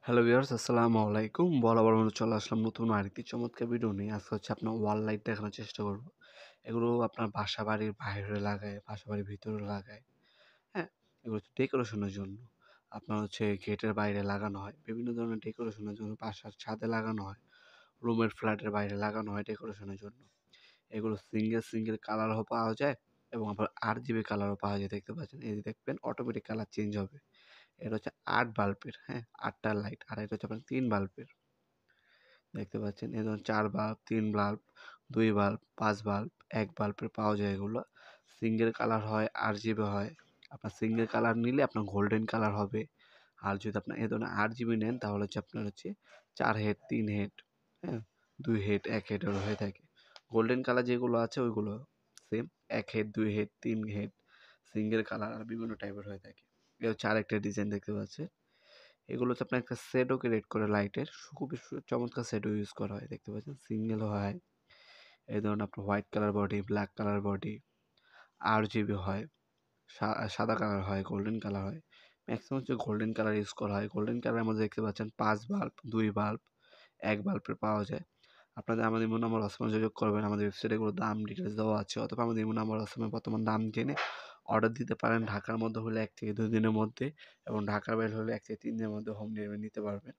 Hello viewers, আসসালামু আলাইকুম। বরাবর মতো চলে আসলাম নতুন আরেকটি চমৎকার ভিডিও নিয়ে। আজকে হচ্ছে আপনার ওয়াল লাইট দেখানোর চেষ্টা করব। এগুলো আপনার বাসা বাড়ির বাইরে লাগায়, বাসা বাড়ির ভিতরে লাগায়। হ্যাঁ, এগুলো হচ্ছে ডেকোরেশনের জন্য। আপনার হচ্ছে গেটের বাইরে লাগানো হয়। বিভিন্ন ধরনের ডেকোরেশনের জন্য বাসার ছাদে লাগানো হয়। রুমের ফ্ল্যাটের বাইরে লাগানো হয় ডেকোরেশনের জন্য। এগুলো সিঙ্গেল কালারও পাওয়া যায় এবং আবার RGB কালারও পাওয়া যায়। দেখতে পাচ্ছেন, এই যে দেখবেন অটোমেটিক কালার চেঞ্জ হবে। এটা হচ্ছে ৮ বাল্বের, হ্যাঁ? ৮ টা লাইট। আর এটা হচ্ছে আপনার ৩ বাল্বের। দেখতে পাচ্ছেন এই ধরুন ৪ বাল্ব, ৩ বাল্ব, ২ বাল্ব, ৫ বাল্ব, ১ বাল্বের পাওয়া যায় এগুলো। সিঙ্গেল কালার হয়, RGB হয়। আপনার সিঙ্গেল কালার নিলে আপনার গোল্ডেন কালার হবে। আর যদি আপনার এ ধরনের RGB নেন তাহলে হচ্ছে আপনার হচ্ছে ৪ হেড, ৩ হেড, হ্যাঁ? ২ হেড, ১ হেডেরও হয়ে থাকে। গোল্ডেন কালার যেগুলো আছে ওইগুলো same ১ head, ২ head, ৩ head, single colour আর বিভিন্ন টাইপের হয়ে থাকে। এটা হচ্ছে আরেকটা ডিজাইন দেখতে পাচ্ছেন। এগুলো হচ্ছে আপনার একটা শেডও ক্রিয়েট করে লাইটের খুবই চমৎকার শেডও ইউজ করা হয়। দেখতে পাচ্ছেন সিঙ্গেল হয়, এই ধরুন আপনার white colour body, black colour body, RGB হয়, সাদা কালার হয়, গোল্ডেন কালার হয়। ম্যাক্সিমাম হচ্ছে গোল্ডেন কালার ইউজ করা হয়। গোল্ডেন কালারের মধ্যে দেখতে পাচ্ছেন ৫ বাল্ব, ২ বাল্ব, ১ বাল্বের পাওয়া যায়। আপনাদের আমাদের ইমো নাম্বার হোয়াটসঅ্যাপে যোগাযোগ করবেন। আমাদের ওয়েবসাইটে এগুলোর দাম ডিটেলস দেওয়া আছে, অথবা আমাদের ইমো নাম্বার হোয়াটসঅ্যাপে বর্তমান দাম জেনে অর্ডার দিতে পারেন। ঢাকার মধ্যে হলে ১ থেকে ২ দিনের মধ্যে এবং ঢাকার বাইরে হলে ১ থেকে ৩ দিনের মধ্যে হোম ডেলিভারি নিতে পারবেন,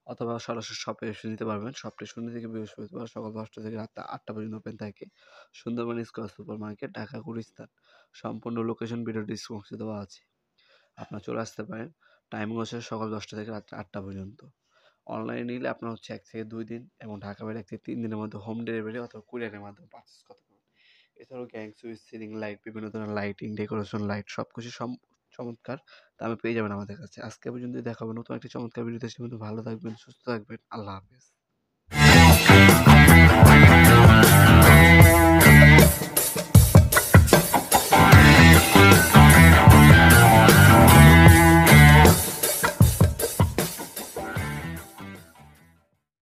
অথবা সরাসরি শপে এসে নিতে পারবেন। শপটি শনি থেকে বৃহস্পতিবার সকাল ১০টা থেকে রাত ৮টা পর্যন্ত ওপেন থাকে। Sundarban square super market, Dhaka, Gulistan. সম্পূর্ণ লোকেশন ভিডিও ডিসক্রিপশনে দেওয়া আছে। আপনারা চলে আসতে পারেন। টাইমিং হচ্ছে সকাল ১০টা থেকে রাত ৮টা পর্যন্ত। অনলাইনে নিলে আপনার হচ্ছে ১ থেকে ২ দিন এবং ঢাকা বাইরে ১ থেকে ৩ দিনের মধ্যে হোম ডেলিভারি অথবা কুরিয়ারের মাধ্যমে পারচেজ করতে পারবেন। এছাড়াও গ্যাং সুইচ, সিলিং লাইট, বিভিন্ন ধরনের লাইটিং, ডেকোরেশন লাইট সবকিছু চমৎকার দামে পেয়ে যাবেন আমাদের কাছে। আজকে পর্যন্ত দেখা হবে নতুন একটি চমৎকার ভিডিওতে। সে পর্যন্ত ভালো থাকবেন, সুস্থ থাকবেন। আল্লাহ হাফেজ।